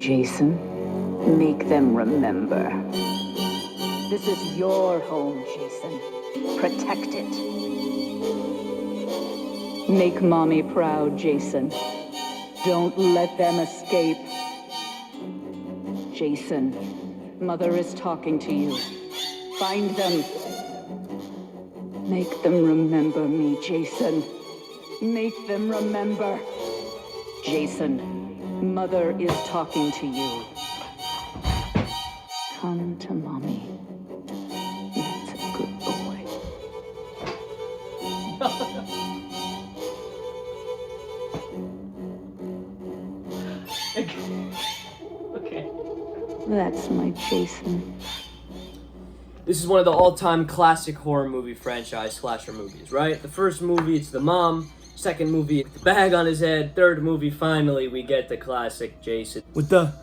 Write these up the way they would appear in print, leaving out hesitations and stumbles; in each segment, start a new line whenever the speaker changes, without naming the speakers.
Jason, make them remember. This is your home, Jason. Protect it. Make Mommy proud, Jason. Don't let them escape. Jason, Mother is talking to you. Find them. Make them remember me, Jason. Make them remember. Jason, Mother is talking to you. Come to Mommy. That's a good boy.
Okay.
That's my Jason.
This is one of the all-time classic horror movie franchise slasher movies, right? The first movie, it's the mom. Second movie, the bag on his head. Third movie, finally, we get the classic Jason with the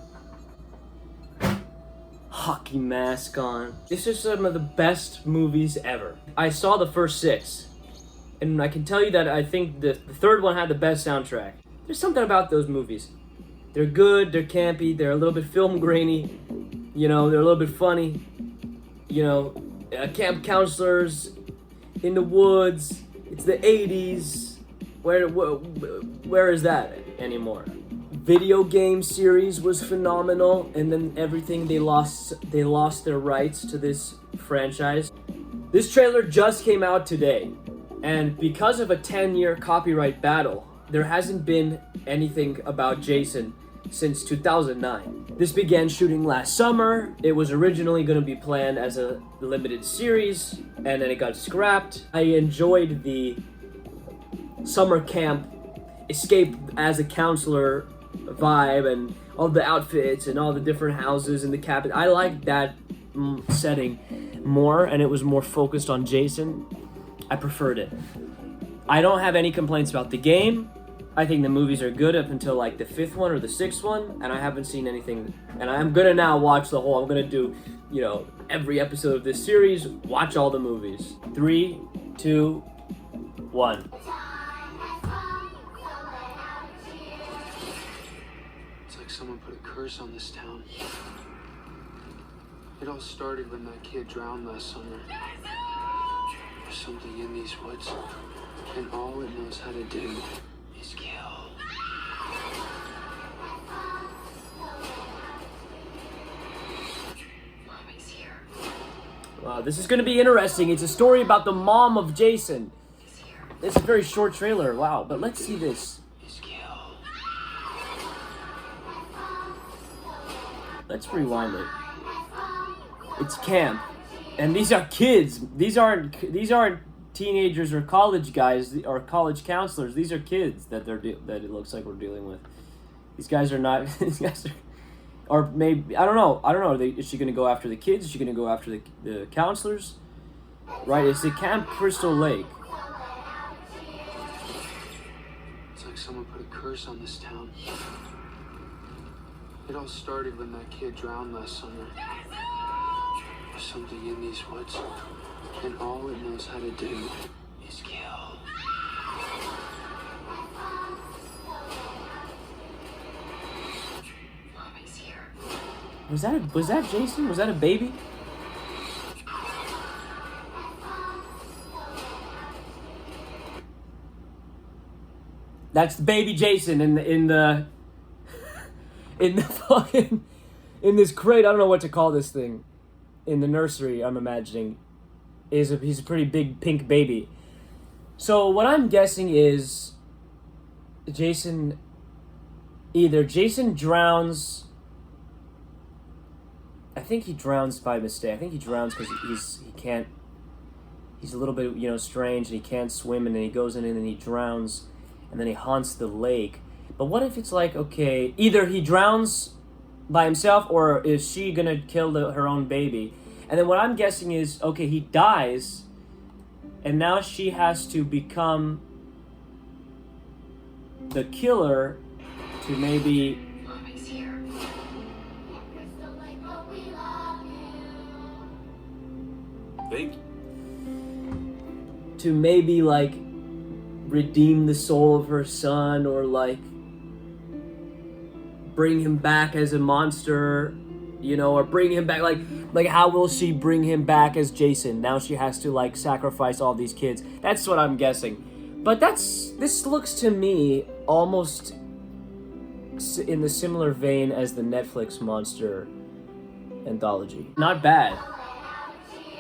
hockey mask on. This is some of the best movies ever. I saw the first 6, and I can tell you that I think the third one had the best soundtrack. There's something about those movies. They're good, they're campy, they're a little bit film grainy, you know, they're a little bit funny. You know, camp counselors in the woods. It's the 80s. Where is that anymore? Video game series was phenomenal, and then everything they lost their rights to this franchise. This trailer just came out today, and because of a 10-year copyright battle, there hasn't been anything about Jason since 2009. This began shooting last summer. It was originally going to be planned as a limited series, and then it got scrapped. I enjoyed the summer camp escape as a counselor vibe and all the outfits and all the different houses and the cabin. I liked that setting more, and it was more focused on Jason. I preferred it. I don't have any complaints about the game. I think the movies are good up until like the 5th one or the 6th one, and I haven't seen anything. And I'm gonna now watch the whole. I'm gonna do, you know, every episode of this series. Watch all the movies. 3, 2, 1.
It's like someone put a curse on this town. It all started when that kid drowned last summer. There's something in these woods, and all it knows how to do is kill.
Mommy's here.
Wow, this is gonna be interesting. It's a story about the mom of Jason.
He's here.
It's a very short trailer. Wow, but let's see this.
Is kill.
Let's rewind it. It's camp, and these are kids. These aren't teenagers or college guys or college counselors. These are kids that it looks like we're dealing with. These guys are not. These guys are, or maybe I don't know. Is she gonna go after the kids? Is she gonna go after the counselors? Right? It's the Camp Crystal Lake.
It's like someone put a curse on this town. It all started when that kid drowned last summer. There's something in these woods, and all it knows how to do is kill.
Mommy's here.
Was that Jason? Was that a baby? That's the baby Jason in the fucking in this crate. I don't know what to call this thing. In the nursery, I'm imagining, he's a pretty big pink baby. So what I'm guessing is Jason drowns. I think he drowns by mistake. I think he drowns because he's a little bit, you know, strange, and he can't swim, and then he goes in and he drowns, and then he haunts the lake. But what if it's like, okay, either he drowns by himself, or is she gonna kill her own baby? And then what I'm guessing is, okay, he dies, and now she has to become the killer to maybe
Mommy's here.
to maybe like redeem the soul of her son, or like bring him back as a monster, you know, or bring him back, like how will she bring him back as Jason? Now she has to like sacrifice all these kids. That's what I'm guessing. But this looks to me almost in the similar vein as the Netflix monster anthology. Not bad.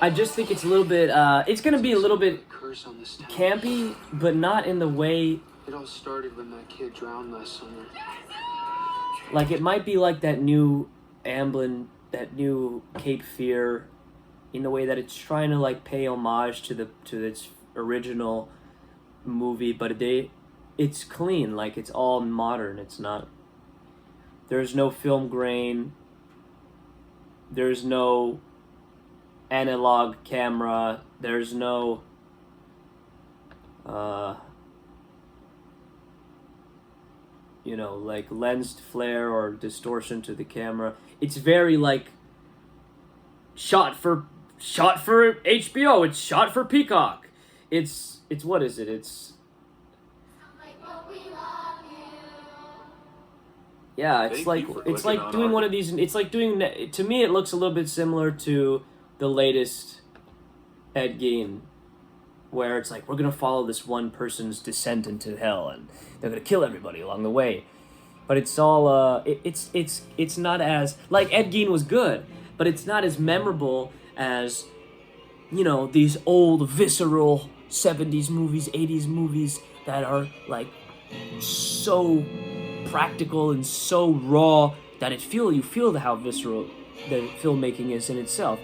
I just think it's a little bit, it's gonna be a little bit
Curse on this town.
campy, but not in the way,
It all started when that kid drowned last summer.
like it might be like that new Amblin, that new Cape Fear, in the way that it's trying to like pay homage to its original movie, but it's clean, like it's all modern. It's not, there's no film grain, there's no analog camera, there's no you know, like lensed flare or distortion to the camera. It's very like shot for HBO, it's shot for Peacock. It's what is it? Yeah, it's
Thank you for
it's
clicking
like
on
doing
our-
one of these. It's like doing. To me, it looks a little bit similar to the latest Ed Gein, where it's like we're gonna follow this one person's descent into hell, and they're gonna kill everybody along the way. But it's all it's not as, like, Ed Gein was good, but it's not as memorable as, you know, these old visceral 70s movies, 80s movies that are like so practical and so raw that you feel how visceral the filmmaking is in itself.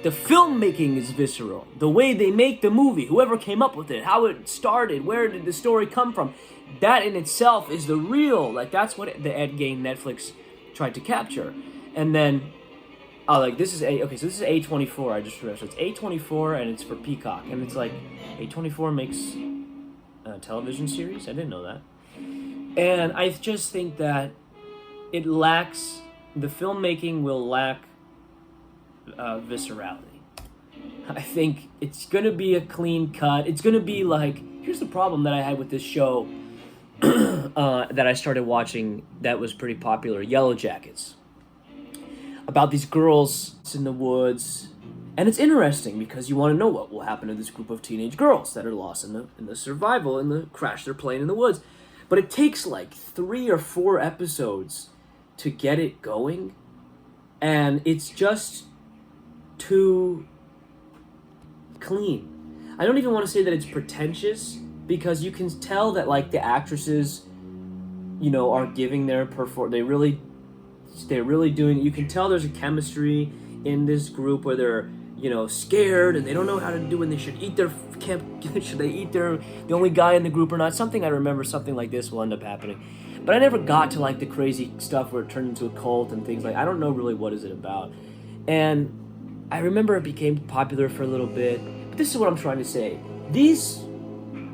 The filmmaking is visceral. The way they make the movie, whoever came up with it, how it started, where did the story come from, that in itself is the real, like, that's what the Ed Gein Netflix tried to capture. And then, this is A24, I just realized. So it's A24 and it's for Peacock. And it's like, A24 makes a television series? I didn't know that. And I just think that it lacks, the filmmaking will lack viscerality. I think it's going to be a clean cut. It's going to be like, here's the problem that I had with this show that I started watching that was pretty popular, Yellow Jackets. About these girls in the woods. And it's interesting because you want to know what will happen to this group of teenage girls that are lost in the survival, in the crash they're playing in the woods. But it takes like 3 or 4 episodes to get it going. And it's just too clean. I don't even want to say that it's pretentious, because you can tell that like the actresses, you know, are giving their they're really doing, you can tell there's a chemistry in this group where they're, you know, scared and they don't know how to do, and they should eat their the only guy in the group or not. Something I remember, something like this will end up happening. But I never got to like the crazy stuff where it turned into a cult and things like, I don't know really what is it about. And I remember it became popular for a little bit. But this is what I'm trying to say. These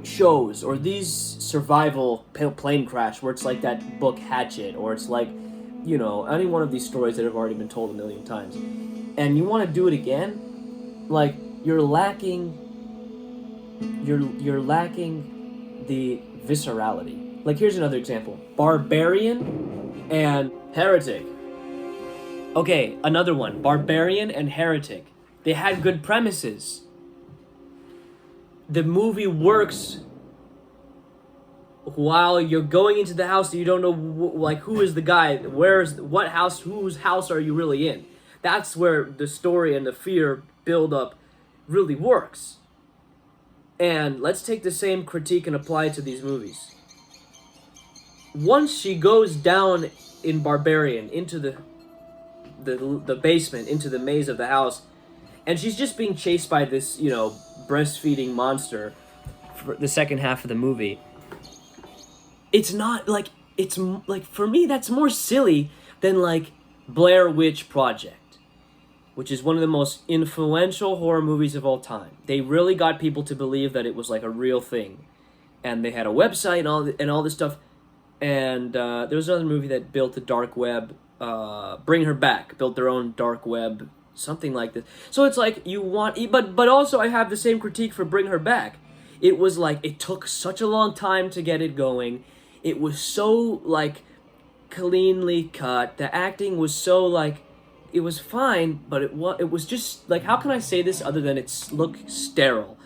shows or these survival plane crash where it's like that book Hatchet, or it's like, you know, any one of these stories that have already been told a million times, and you want to do it again, like you're lacking the viscerality. Like, here's another example. Barbarian and Heretic. Okay, another one. Barbarian and Heretic. They had good premises. The movie works while you're going into the house and you don't know, like, who is the guy, what house, whose house are you really in? That's where the story and the fear build up really works. And let's take the same critique and apply it to these movies. Once she goes down in Barbarian into the basement, into the maze of the house, and she's just being chased by this, you know, breastfeeding monster for the second half of the movie. It's not like, it's like, for me, that's more silly than like Blair Witch Project, which is one of the most influential horror movies of all time. They really got people to believe that it was like a real thing, and they had a website and all this stuff. And there was another movie that built the dark web, Bring Her Back, built their own dark web, something like this. So it's like, you want, but also I have the same critique for Bring Her Back. It was like, it took such a long time to get it going. It was so, like, cleanly cut. The acting was so like, it was fine, but it was just like, how can I say this other than it's look sterile?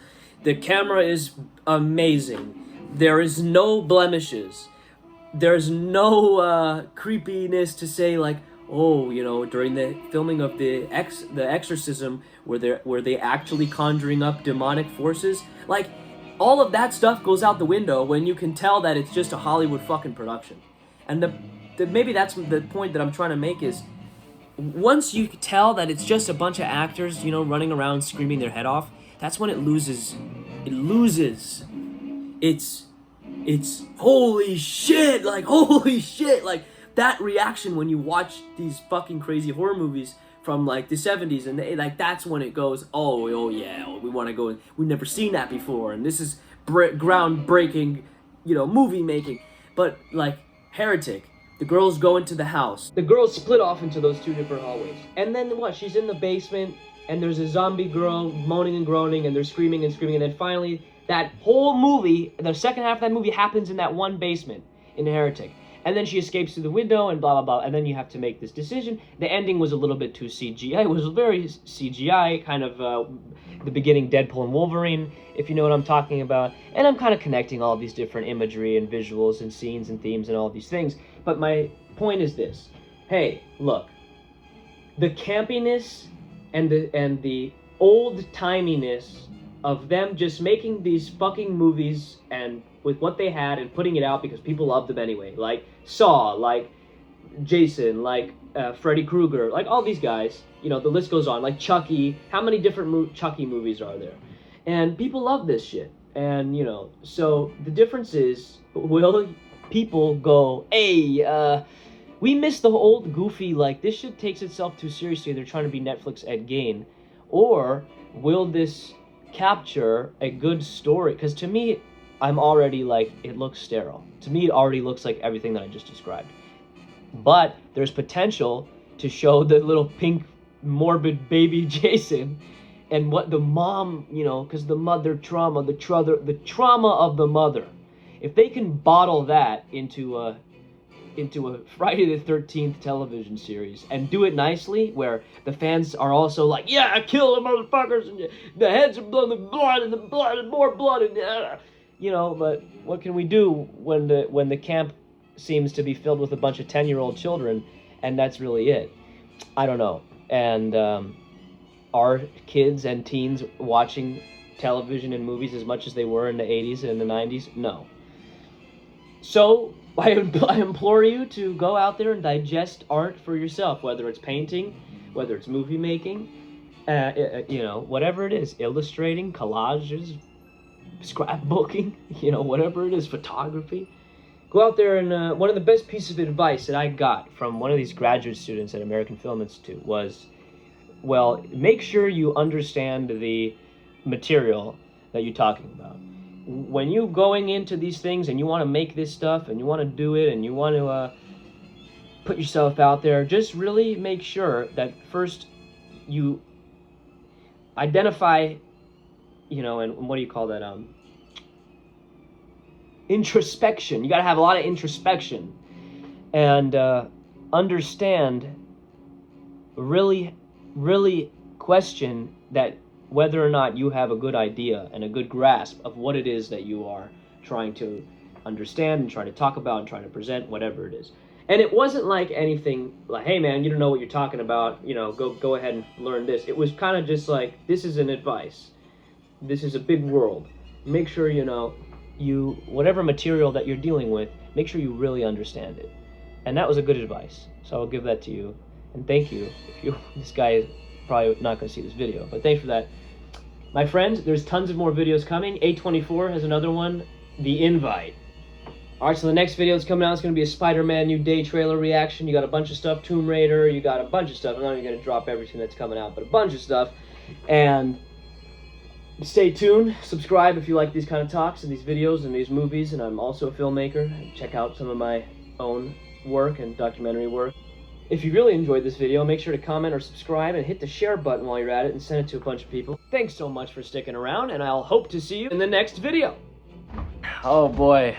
The camera is amazing. There is no blemishes. There's no creepiness to say like, oh, you know, during the filming of the Exorcism, were they actually conjuring up demonic forces? Like, all of that stuff goes out the window when you can tell that it's just a Hollywood fucking production. And maybe that's the point that I'm trying to make is, once you tell that it's just a bunch of actors, you know, running around screaming their head off, that's when it loses. It loses. It's holy shit, like that reaction when you watch these fucking crazy horror movies from like the 70s, and like that's when it goes, oh yeah, we want to go, we've never seen that before, and this is groundbreaking, you know, movie making. But like Heretic, the girls go into the house. The girls split off into those two different hallways. And then what? She's in the basement, and there's a zombie girl moaning and groaning, and they're screaming and screaming, and then finally, that whole movie, the second half of that movie happens in that one basement in Heretic. And then she escapes through the window and blah, blah, blah. And then you have to make this decision. The ending was a little bit too CGI. It was very CGI, kind of the beginning Deadpool and Wolverine, if you know what I'm talking about. And I'm kind of connecting all these different imagery and visuals and scenes and themes and all these things. But my point is this. Hey, look. The campiness and the old-timiness of them just making these fucking movies and with what they had and putting it out because people loved them anyway. Like Saw, like Jason, like Freddy Krueger, like all these guys. You know, the list goes on. Like Chucky. How many different Chucky movies are there? And people love this shit. And, you know, so the difference is, will people go, hey, we miss the old goofy, like, this shit takes itself too seriously, they're trying to be Netflix Ed Gein, or will this capture a good story? Because to me, I'm already like, it looks sterile. To me, it already looks like everything that I just described. But there's potential to show the little pink, morbid baby Jason, and what the mom, you know, because the mother trauma, the trauma of the mother. If they can bottle that into a Friday the 13th television series and do it nicely, where the fans are also like, yeah, kill the motherfuckers, and the heads are blood and more blood, and you know. But what can we do when the camp seems to be filled with a bunch of 10-year-old children, and that's really it? I don't know. And are kids and teens watching television and movies as much as they were in the 80s and the 90s? No. So I implore you to go out there and digest art for yourself, whether it's painting, whether it's movie making, you know, whatever it is, illustrating, collages, scrapbooking, you know, whatever it is, photography. Go out there and one of the best pieces of advice that I got from one of these graduate students at American Film Institute was, well, make sure you understand the material that you're talking about. When you're going into these things and you want to make this stuff and you want to do it and you want to put yourself out there, just really make sure that first you identify, you know, and what do you call that? Introspection. You got to have a lot of introspection and understand, really question that whether or not you have a good idea and a good grasp of what it is that you are trying to understand and trying to talk about and trying to present, whatever it is. And it wasn't like anything like, hey man, you don't know what you're talking about, you know, go ahead and learn this. It was kind of just like, this is an advice. This is a big world. Make sure, you know, whatever material that you're dealing with, make sure you really understand it. And that was a good advice. So I'll give that to you. And thank you. This guy is probably not going to see this video, but thanks for that. My friends, there's tons of more videos coming. A24 has another one, The Invite. Alright, so the next video that's coming out is going to be a Spider-Man New Day trailer reaction. You got a bunch of stuff, Tomb Raider, you got a bunch of stuff. I'm not even going to drop everything that's coming out, but a bunch of stuff. And stay tuned, subscribe if you like these kind of talks and these videos and these movies, and I'm also a filmmaker. Check out some of my own work and documentary work. If you really enjoyed this video, make sure to comment or subscribe and hit the share button while you're at it and send it to a bunch of people. Thanks so much for sticking around, and I'll hope to see you in the next video. Oh boy.